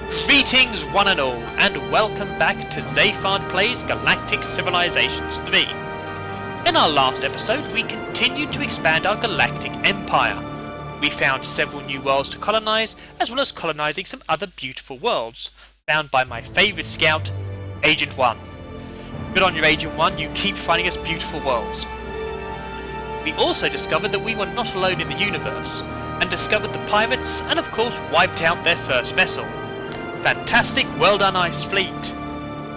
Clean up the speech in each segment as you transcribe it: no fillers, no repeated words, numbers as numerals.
Greetings one and all, and welcome back to Zayfard Plays Galactic Civilizations 3. In our last episode, we continued to expand our galactic empire. We found several new worlds to colonize, as well as colonizing some other beautiful worlds, found by my favourite scout, Agent 1. Good on you, Agent 1, you keep finding us beautiful worlds. We also discovered that we were not alone in the universe, and discovered the pirates, and of course wiped out their first vessel. Fantastic, well done, Ice Fleet.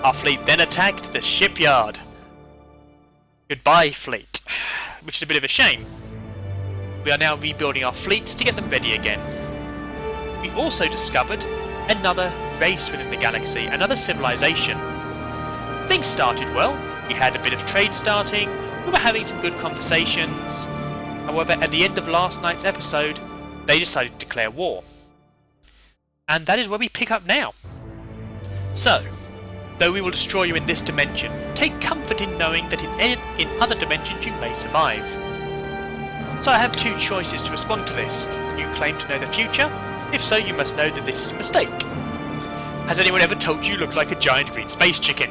Our fleet then attacked the shipyard. Goodbye, fleet. Which is a bit of a shame. We are now rebuilding our fleets to get them ready again. We also discovered another race within the galaxy, another civilization. Things started well. We had a bit of trade starting. We were having some good conversations. However, at the end of last night's episode, they decided to declare war. And that is where we pick up now. So, though we will destroy you in this dimension, take comfort in knowing that in other dimensions you may survive. So I have two choices to respond to this. You claim to know the future. If so, you must know that this is a mistake. Has anyone ever told you look like a giant green space chicken?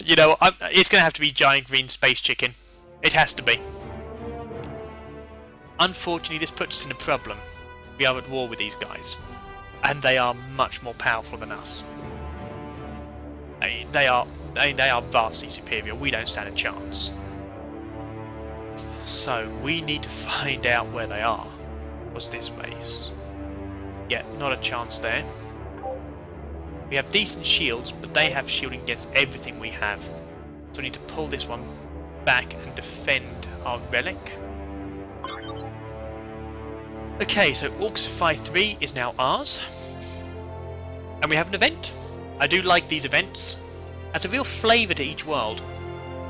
You know, it's going to have to be giant green space chicken. It has to be. Unfortunately, this puts us in a problem. We are at war with these guys, and they are much more powerful than us. They are vastly superior. We don't stand a chance. So we need to find out where they are. What's this base? Yeah, not a chance there. We have decent shields, but they have shielding against everything we have. So we need to pull this one back and defend our relic. Okay, so Orcsify 3 is now ours. And we have an event. I do like these events. Adds a real flavour to each world.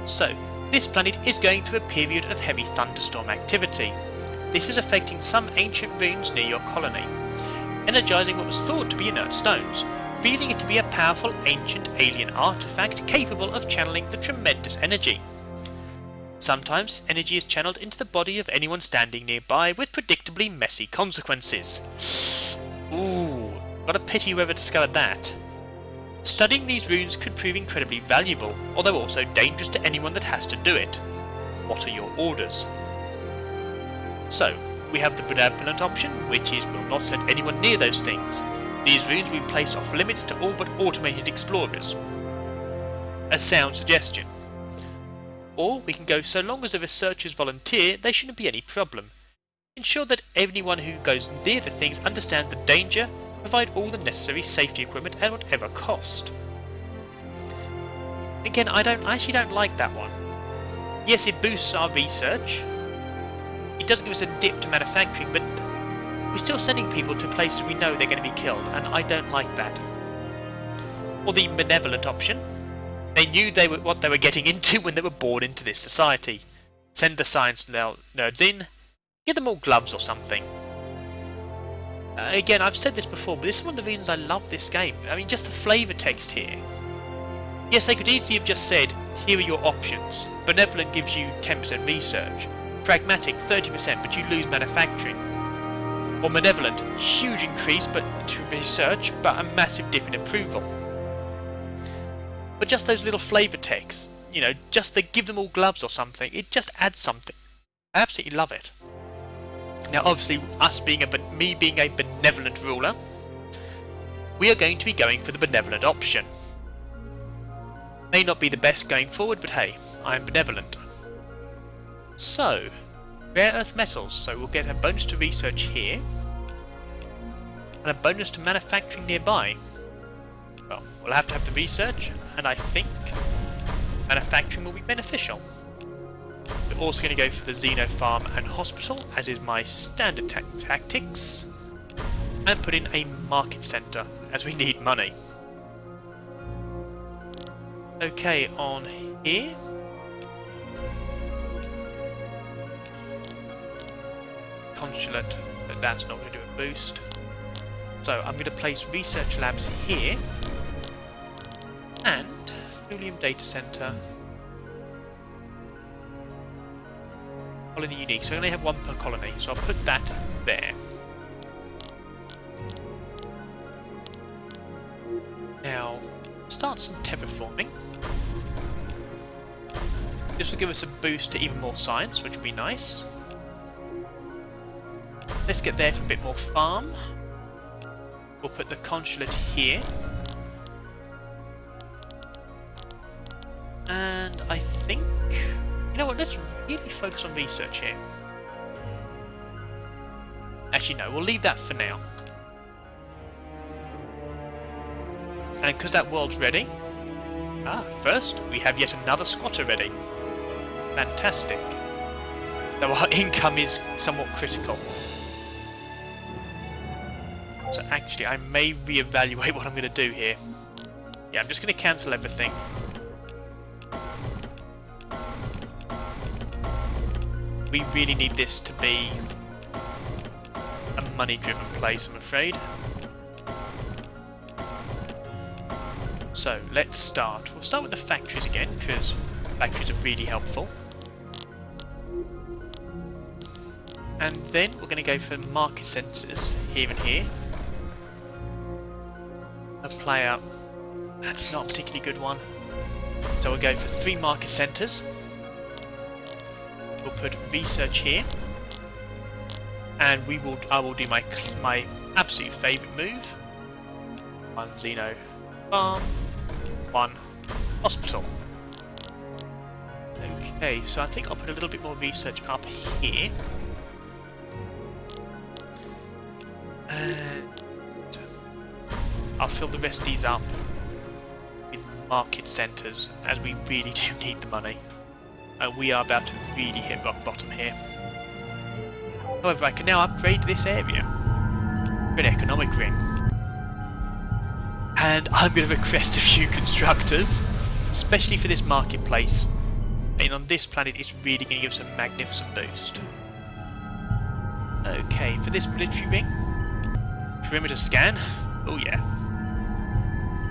So, this planet is going through a period of heavy thunderstorm activity. This is affecting some ancient ruins near your colony, energising what was thought to be inert stones, revealing it to be a powerful ancient alien artefact capable of channeling the tremendous energy. Sometimes energy is channeled into the body of anyone standing nearby with predictably messy consequences. Ooh, what a pity whoever discovered that. Studying these runes could prove incredibly valuable, although also dangerous to anyone that has to do it. What are your orders? So, we have the benevolent option, which is will not send anyone near those things. These runes will be placed off limits to all but automated explorers. A sound suggestion. Or we can go so long as the researchers volunteer, there shouldn't be any problem. Ensure that anyone who goes near the things understands the danger, provide all the necessary safety equipment at whatever cost. Again, I actually don't like that one. Yes, it boosts our research. It does give us a dip to manufacturing, but we're still sending people to places we know they're going to be killed, and I don't like that. Or the benevolent option. They knew what they were getting into when they were born into this society. Send the science nerds in, give them all gloves or something. Again, I've said this before, but this is one of the reasons I love this game. I mean, just the flavour text here. Yes, they could easily have just said, here are your options. Benevolent gives you 10% research. Pragmatic, 30%, but you lose manufacturing. Or Malevolent, huge increase to research, but a massive dip in approval. But just those little flavour texts, you know, just to give them all gloves or something, it just adds something. I absolutely love it. Now obviously, me being a benevolent ruler, we are going to be going for the benevolent option. May not be the best going forward, but hey, I am benevolent. So, rare earth metals, so we'll get a bonus to research here, and a bonus to manufacturing nearby. Well, we'll have to have the research, and I think manufacturing will be beneficial. We're also going to go for the Xeno Farm and Hospital, as is my standard tactics, and put in a market centre, as we need money. Okay, on here. Consulate, but that's not going to do a boost. So I'm going to place research labs here, and Thulium Data Center, colony unique. So I only have one per colony, so I'll put that there. Start some terraforming. This will give us a boost to even more science, which will be nice. Let's get there for a bit more farm. We'll put the consulate here. And I think... You know what, let's really focus on research here. Actually no, we'll leave that for now. And because that world's ready... first, we have yet another squatter ready. Fantastic. Though our income is somewhat critical. So actually, I may reevaluate what I'm going to do here. Yeah, I'm just going to cancel everything. We really need this to be a money-driven place, I'm afraid. So, let's start. We'll start with the factories again, because factories are really helpful. And then we're going to go for market centres here and here. A player, that's not a particularly good one. So we'll go for 3 market centres. We'll put research here. And I will do my absolute favourite move. 1 Xeno farm, 1 hospital. Okay, so I think I'll put a little bit more research up here. And I'll fill the rest of these up with market centres, as we really do need the money. And we are about to really hit rock bottom here. However, I can now upgrade this area for an economic ring. And I'm going to request a few constructors, especially for this marketplace. And on this planet, it's really going to give us a magnificent boost. Okay, for this military ring, perimeter scan. Oh yeah.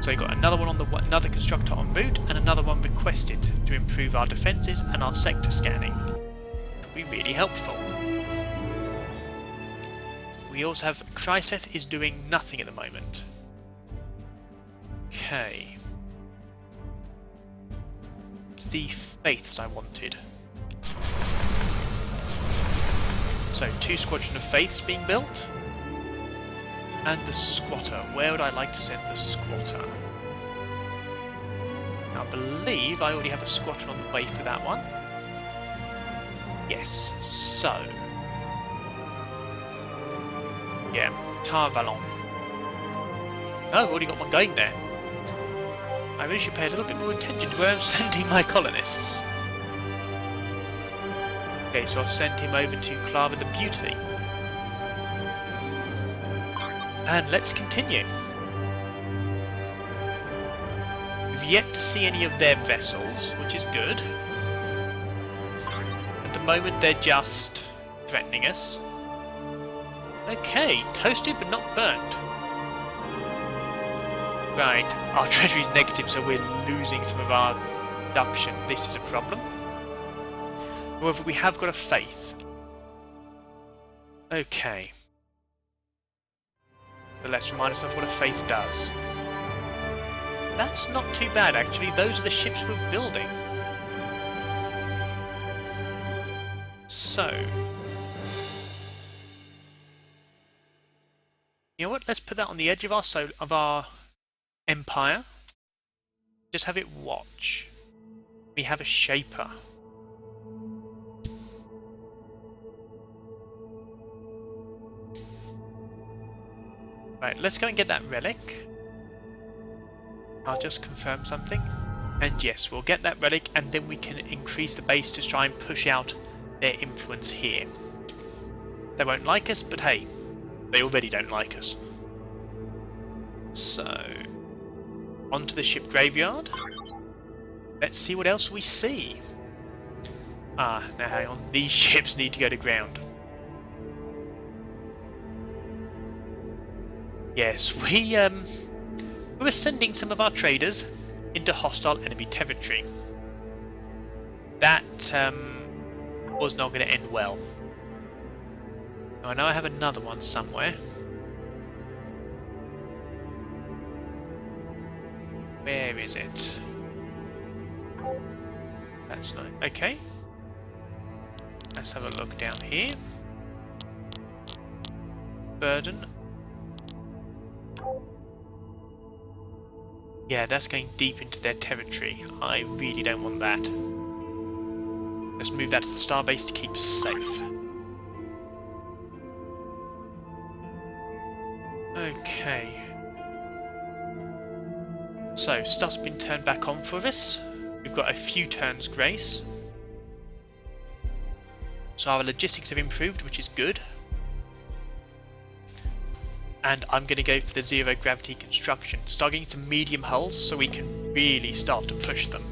So you've got another one on another constructor en route, and another one requested to improve our defences and our sector scanning. Which will be really helpful. We also have Chryseth is doing nothing at the moment. Okay. It's the faiths I wanted. So 2 squadron of faiths being built. And the squatter. Where would I like to send the squatter? Now, I believe I already have a squatter on the way for that one. Yes, so... yeah, Tarvalon. Oh, I've already got one going there. I really should pay a little bit more attention to where I'm sending my colonists. Okay, so I'll send him over to Clara the Beauty. And let's continue. We've yet to see any of their vessels, which is good. At the moment, they're just threatening us. Okay, toasted but not burnt. Right, our treasury's negative, so we're losing some of our production. This is a problem. However, we have got a faith. Okay. But let's remind ourselves what a faith does. That's not too bad, actually. Those are the ships we're building. So... you know what? Let's put that on the edge of our empire. Just have it watch. We have a shaper. Right, let's go and get that relic. I'll just confirm something. And yes, we'll get that relic, and then we can increase the base to try and push out their influence here. They won't like us, but hey, they already don't like us. So, onto the ship graveyard. Let's see what else we see. Ah, now hang on. These ships need to go to ground. Yes, we were sending some of our traders into hostile enemy territory. That was not going to end well. Now, I know I have another one somewhere. Where is it? That's nice. Okay. Let's have a look down here. Burden. Yeah, that's going deep into their territory. I really don't want that. Let's move that to the starbase to keep safe. Okay. So, stuff's been turned back on for us. We've got a few turns grace. So our logistics have improved, which is good. And I'm going to go for the zero gravity construction. Start getting some medium hulls so we can really start to push them.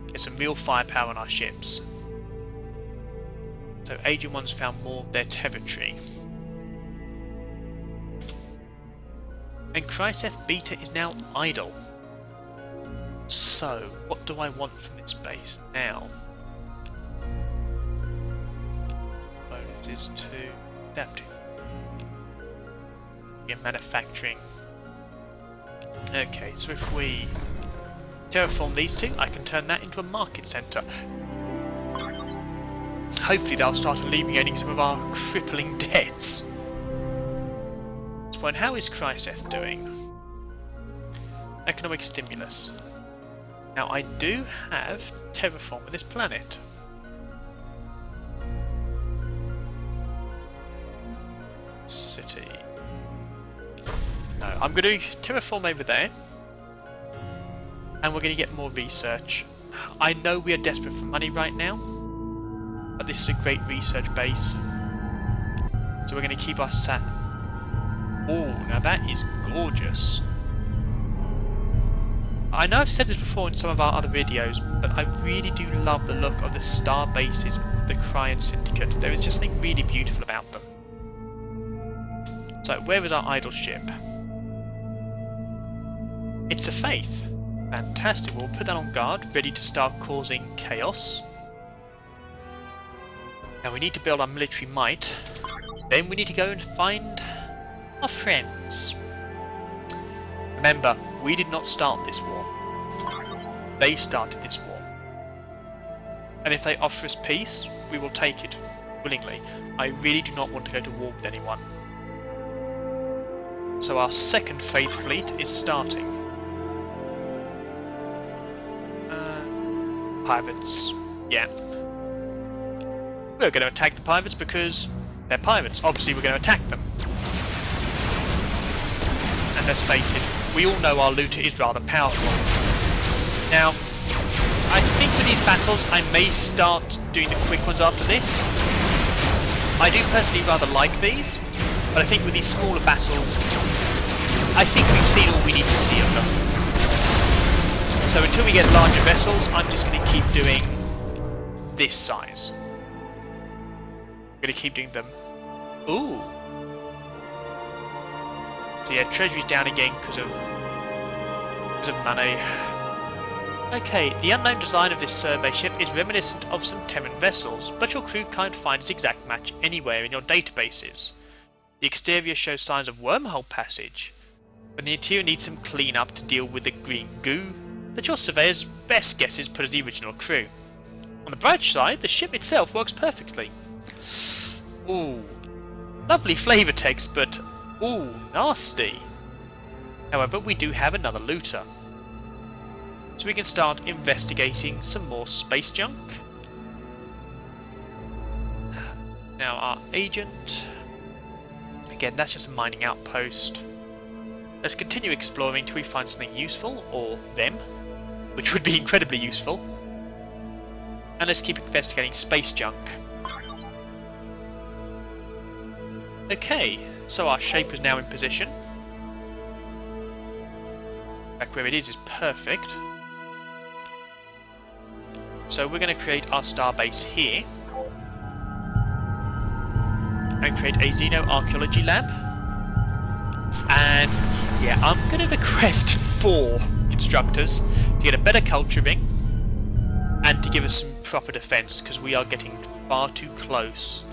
Get some real firepower on our ships. So Agent 1's found more of their territory. And Chryseth Beta is now idle. So, what do I want from its base now? Bonuses to adaptive. Yeah, manufacturing. Okay, so if we terraform these two, I can turn that into a market centre. Hopefully they'll start alleviating some of our crippling debts. So, and how is Chryseth doing? Economic stimulus. Now I do have terraform on this planet. City. No, I'm going to terraform over there. And we're going to get more research. I know we are desperate for money right now. But this is a great research base. So we're going to keep our sat. Oh, now that is gorgeous. I know I've said this before in some of our other videos, but I really do love the look of the star bases of the Cryon Syndicate. There is just something really beautiful about them. So, where is our idle ship? It's a Faith. Fantastic, we'll put that on guard, ready to start causing chaos. Now we need to build our military might. Then we need to go and find our friends. Remember, we did not start this war. They started this war. And if they offer us peace, we will take it willingly. I really do not want to go to war with anyone. So our second Faith fleet is starting. Pirates. Yeah. We're going to attack the pirates because they're pirates. Obviously we're going to attack them. And let's face it, we all know our looter is rather powerful. Now, I think with these battles I may start doing the quick ones after this. I do personally rather like these, but I think with these smaller battles, I think we've seen all we need to see of them. So until we get larger vessels, I'm just going to keep doing this size. I'm going to keep doing them. Ooh. So yeah, treasury's down again because of money. Okay, the unknown design of this survey ship is reminiscent of some Terran vessels, but your crew can't find its exact match anywhere in your databases. The exterior shows signs of wormhole passage, but the interior needs some clean-up to deal with the green goo that your surveyor's best guesses put as the original crew. On the bright side, the ship itself works perfectly. Ooh. Lovely flavour text, but ooh, nasty. However, we do have another looter. So we can start investigating some more space junk. Now our agent. Again, that's just a mining outpost. Let's continue exploring till we find something useful, or them, which would be incredibly useful. And let's keep investigating space junk. Okay, so our shape is now in position. Back where it is perfect. So we're going to create our star base here. And create a xenoarchaeology lab. And yeah, I'm going to request 4 constructors to get a better culturing and to give us some proper defence, because we are getting far too close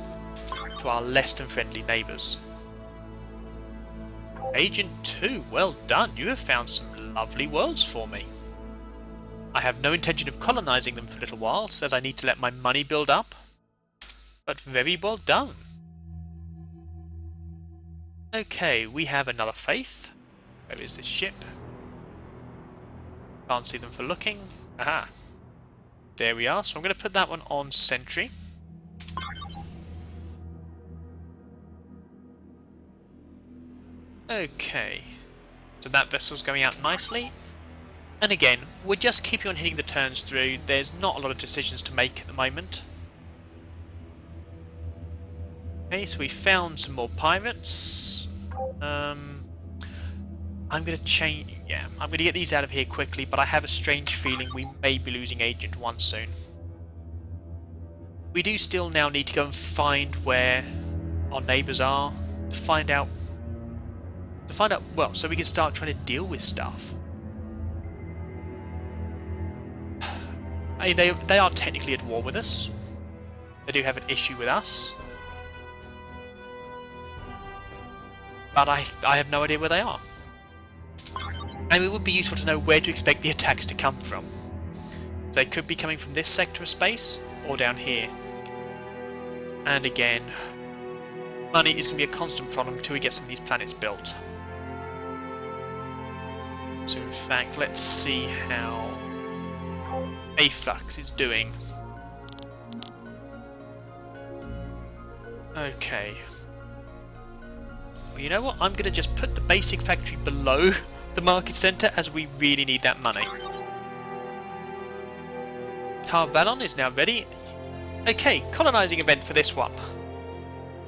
to our less than friendly neighbours. Agent 2, well done, you have found some lovely worlds for me. I have no intention of colonising them for a little while, as I need to let my money build up. But very well done. Okay, we have another faith. Where is this ship? Can't see them for looking. Aha. There we are. So I'm going to put that one on sentry. Okay. So that vessel's going out nicely. And again, we're just keeping on hitting the turns through. There's not a lot of decisions to make at the moment. Okay, so we found some more pirates. I'm going to change... Yeah, I'm going to get these out of here quickly, but I have a strange feeling we may be losing Agent 1 soon. We do still now need to go and find where our neighbours are, to find out, well, so we can start trying to deal with stuff. I mean, they are technically at war with us. They do have an issue with us. But I have no idea where they are. And it would be useful to know where to expect the attacks to come from. They could be coming from this sector of space, or down here. And again, money is going to be a constant problem until we get some of these planets built. So in fact, let's see how Aflux is doing. Okay. Well, you know what? I'm going to just put the basic factory below the market centre, as we really need that money. Tar Valon is now ready. Okay, colonising event for this one.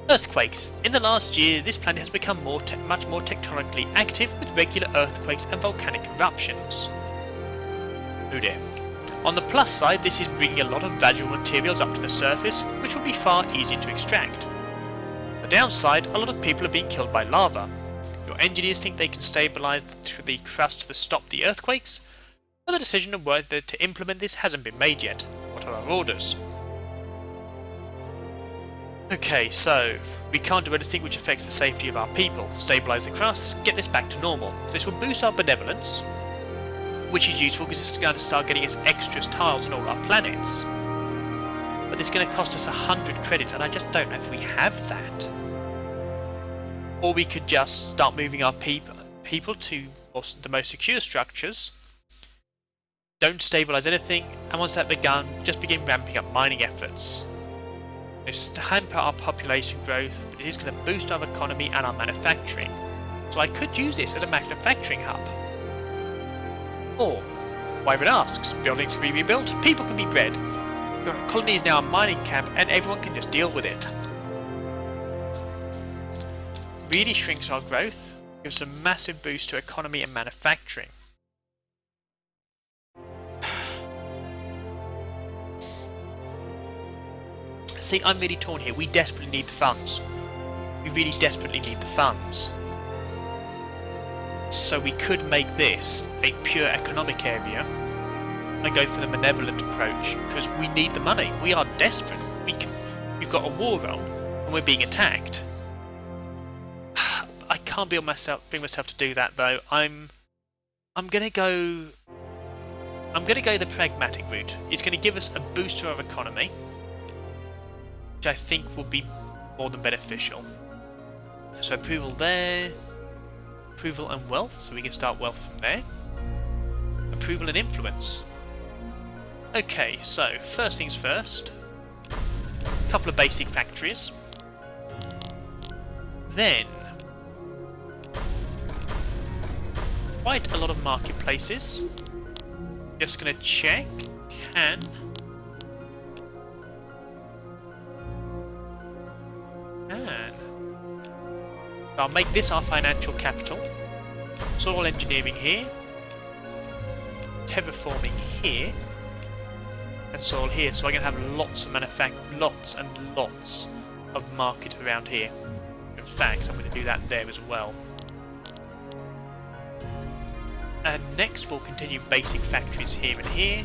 Earthquakes. In the last year, this planet has become much more tectonically active, with regular earthquakes and volcanic eruptions. Oh dear. On the plus side, this is bringing a lot of valuable materials up to the surface, which will be far easier to extract. The downside, a lot of people are being killed by lava. Your engineers think they can stabilise the crust to stop the earthquakes, but the decision of whether to implement this hasn't been made yet. What are our orders? Okay, so we can't do anything which affects the safety of our people. Stabilise the crust, get this back to normal. So this will boost our benevolence, which is useful because it's going to start getting us extras tiles on all our planets. But this is going to cost us 100 credits, and I just don't know if we have that. Or we could just start moving our people to the most secure structures, don't stabilise anything, and once that begun, just begin ramping up mining efforts. It's to hamper our population growth, but it is going to boost our economy and our manufacturing. So I could use this as a manufacturing hub. Or, Wyvern asks, buildings can be rebuilt, people can be bred. Your colony is now a mining camp, and everyone can just deal with it. Really shrinks our growth, gives a massive boost to economy and manufacturing. See, I'm really torn here. We desperately need the funds. We really desperately need the funds. So we could make this a pure economic area and go for the benevolent approach, because we need the money. We are desperate. We've got a war on and we're being attacked. I can't bring myself to do that though. I'm gonna go the pragmatic route. It's gonna give us a boost to our economy, which I think will be more than beneficial. So approval there, approval and wealth, so we can start wealth from there. Approval and influence. Okay, so first things first, a couple of basic factories. Then quite a lot of marketplaces. Just gonna check. Can I'll make this our financial capital. Soil engineering here, terraforming here, and soil here. So I'm gonna have lots of lots and lots of market around here. In fact, I'm going to do that there as well. And next we'll continue basic factories here and here.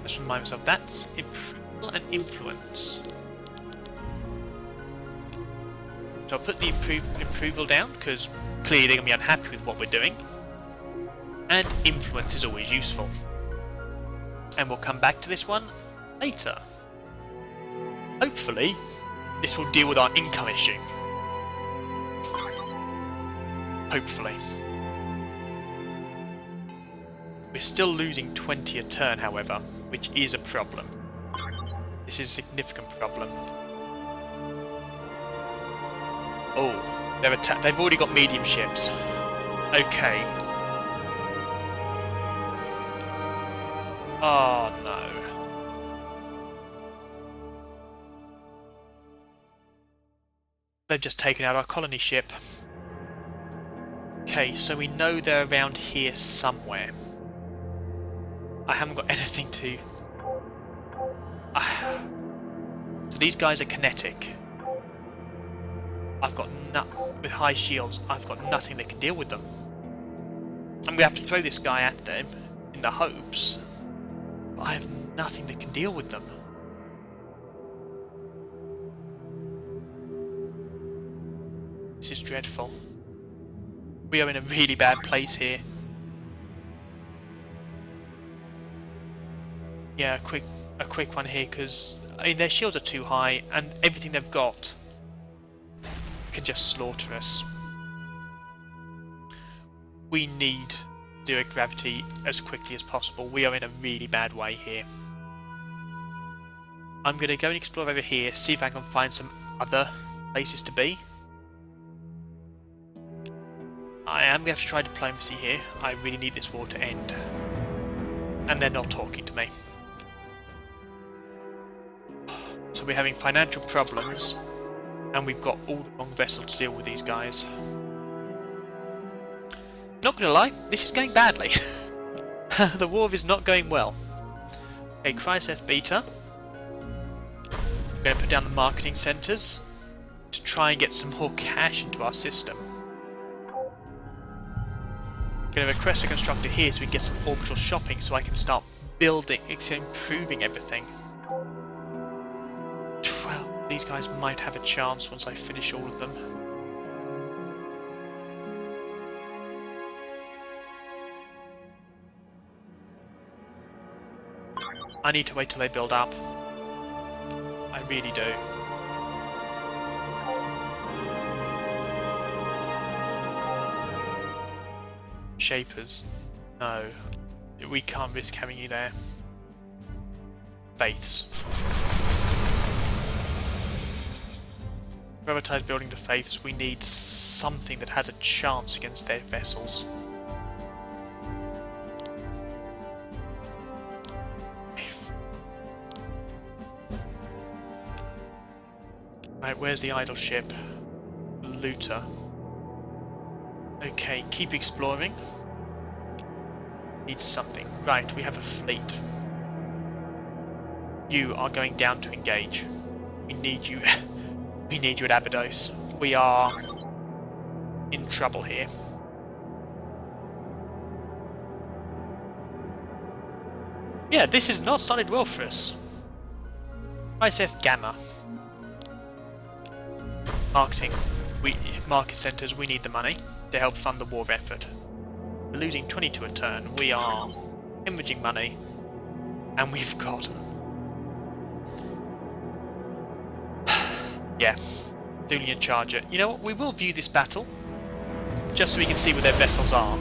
Just remind myself that's approval and influence. So I'll put the approval down because clearly they're going to be unhappy with what we're doing. And influence is always useful. And we'll come back to this one later. Hopefully, this will deal with our income issue. Hopefully. We're still losing 20 a turn, however, which is a problem. This is a significant problem. Oh, they've already got medium ships. Okay. Oh no. They've just taken out our colony ship. Okay, so we know they're around here somewhere. I haven't got anything to... So these guys are kinetic. I've got with high shields, I've got nothing that can deal with them. I'm going to have to throw this guy at them in the hopes. But I have nothing that can deal with them. This is dreadful. We are in a really bad place here. Yeah, a quick one here, because I mean their shields are too high, and everything they've got can just slaughter us. We need zero gravity as quickly as possible. We are in a really bad way here. I'm going to go and explore over here, see if I can find some other places to be. I am going to have to try diplomacy here. I really need this war to end. And they're not talking to me. So we're having financial problems, and we've got all the wrong vessels to deal with these guys. Not gonna lie, this is going badly. The war is not going well. Okay, Chryseth Beta. We're going to put down the marketing centres to try and get some more cash into our system. I'm going to request a constructor here so we can get some orbital shopping so I can start building, improving everything. Well, these guys might have a chance once I finish all of them. I need to wait till they build up. I really do. Shapers. No. We can't risk having you there. Faiths. Prioritize building the Faiths. We need something that has a chance against their vessels. Right, where's the idle ship? Looter. Okay, keep exploring. Need something. Right, we have a fleet. You are going down to engage. We need you. We need you at Abydos. We are in trouble here. Yeah, this has not started well for us. Chryseth Gamma. Marketing. Market centres, we need the money to help fund the war effort. We're losing 22 a turn. We are hemorrhaging money. And we've got... yeah. Thulian Charger. You know what? We will view this battle. Just so we can see where their vessels are.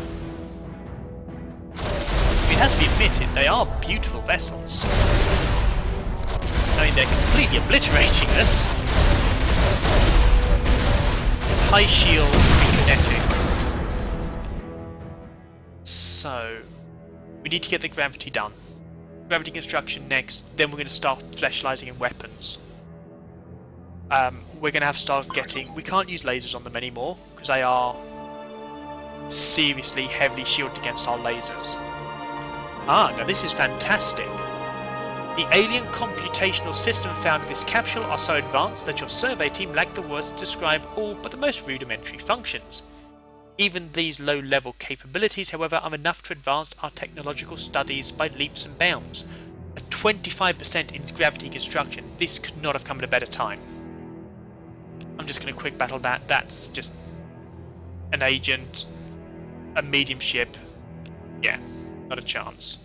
It has to be admitted, they are beautiful vessels. I mean, they're completely obliterating us. High shields and kinetic. So, we need to get the gravity done. Gravity construction next, then we're going to start specialising in weapons. We're going to have to start getting... we can't use lasers on them anymore, because they are seriously heavily shielded against our lasers. Ah, now this is fantastic. The alien computational system found in this capsule are so advanced that your survey team lacked the words to describe all but the most rudimentary functions. Even these low-level capabilities, however, are enough to advance our technological studies by leaps and bounds. A 25% in gravity construction. This could not have come at a better time. I'm just going to quick battle that. That's just an agent, a medium ship. Yeah, not a chance.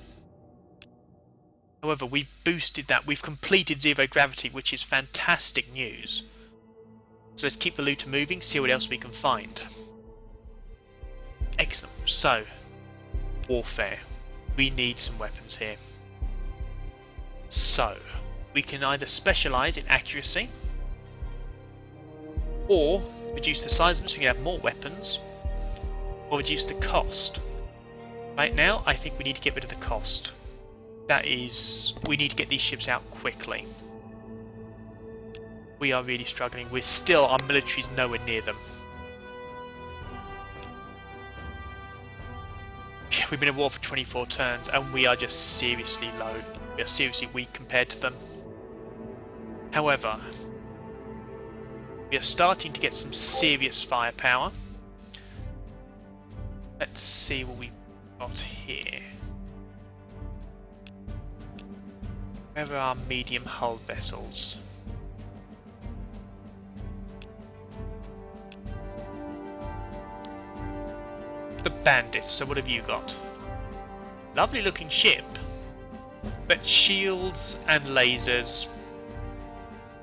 However, we've boosted that. We've completed zero gravity, which is fantastic news. So let's keep the looter moving, see what else we can find. Excellent. So, warfare. We need some weapons here. So, we can either specialise in accuracy, or reduce the size of them so we can have more weapons, or reduce the cost. Right now, I think we need to get rid of the cost. That is, we need to get these ships out quickly. We are really struggling. Our military's nowhere near them. We've been in war for 24 turns and we are just seriously low. We are seriously weak compared to them. However, we are starting to get some serious firepower. Let's see what we've got here. Where are our medium hull vessels? The Bandit, so what have you got? Lovely looking ship, but shields and lasers,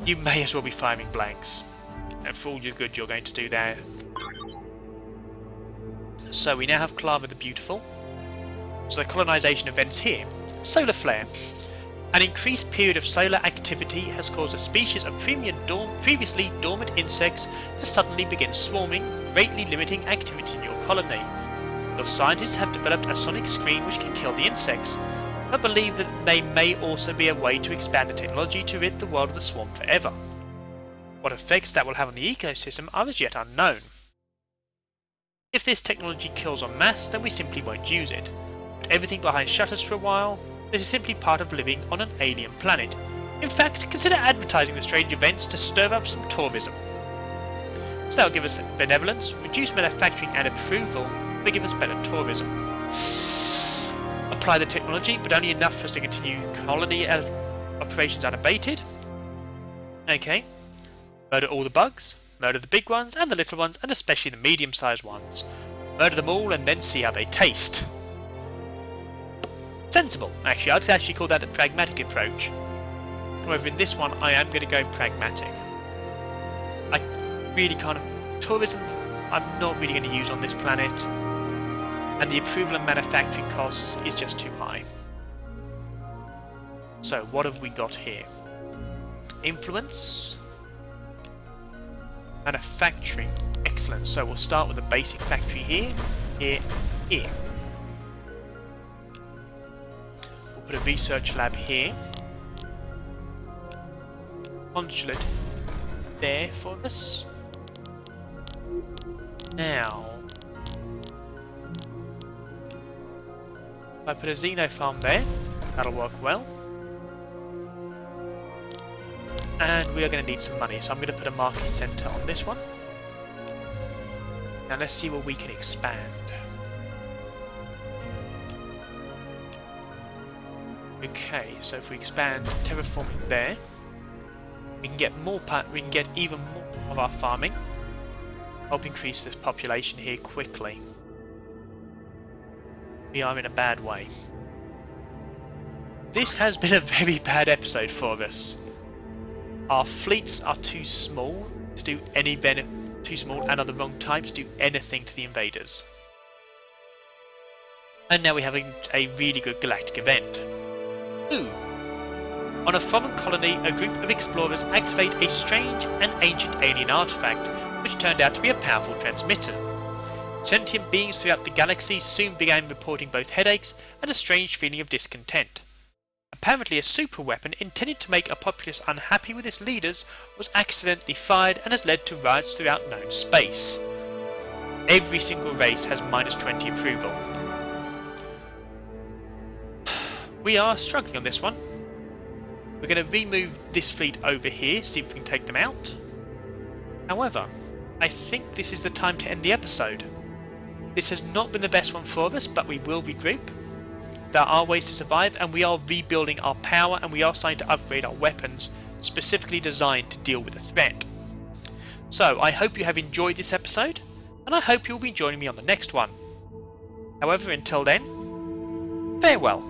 you may as well be firing blanks. And for all your good you're going to do there. So we now have Clara the Beautiful. So the colonisation events here. Solar flare. An increased period of solar activity has caused a species of previously dormant insects to suddenly begin swarming, greatly limiting activity in your colony. Your scientists have developed a sonic screen which can kill the insects, but believe that they may also be a way to expand the technology to rid the world of the swarm forever. What effects that will have on the ecosystem are as yet unknown. If this technology kills en masse, then we simply won't use it. Put everything behind shutters for a while. This is simply part of living on an alien planet. In fact, consider advertising the strange events to stir up some tourism. So that'll give us benevolence, reduce manufacturing and approval, but give us better tourism. Apply the technology, but only enough for us to continue colony operations unabated. Okay. Murder all the bugs, murder the big ones and the little ones, and especially the medium-sized ones. Murder them all and then see how they taste. Sensible. Actually, I'd actually call that the pragmatic approach. However, in this one, I am going to go pragmatic. I really kind of... tourism, I'm not really going to use on this planet. And the approval and manufacturing costs is just too high. So, what have we got here? Influence. Manufacturing. Excellent. So, we'll start with a basic factory here. Here. We'll put a research lab here. Consulate there for us. Now, if I put a Xeno farm there, that'll work well. And we are going to need some money, so I'm going to put a market centre on this one. Now let's see what we can expand. Okay, so if we expand terraforming there, we can get we can get even more of our farming. Help increase this population here quickly. We are in a bad way. This has been a very bad episode for us. Our fleets are too small to do any too small and are the wrong type to do anything to the invaders. And now we're having a really good galactic event. Ooh. On a foreign colony, a group of explorers activate a strange and ancient alien artifact, which turned out to be a powerful transmitter. Sentient beings throughout the galaxy soon began reporting both headaches and a strange feeling of discontent. Apparently a super weapon intended to make a populace unhappy with its leaders was accidentally fired and has led to riots throughout known space. Every single race has -20 approval. We are struggling on this one. We're going to remove this fleet over here, see if we can take them out. However, I think this is the time to end the episode. This has not been the best one for us, but we will regroup. There are ways to survive, and we are rebuilding our power, and we are starting to upgrade our weapons, specifically designed to deal with the threat. So, I hope you have enjoyed this episode, and I hope you'll be joining me on the next one. However, until then, farewell.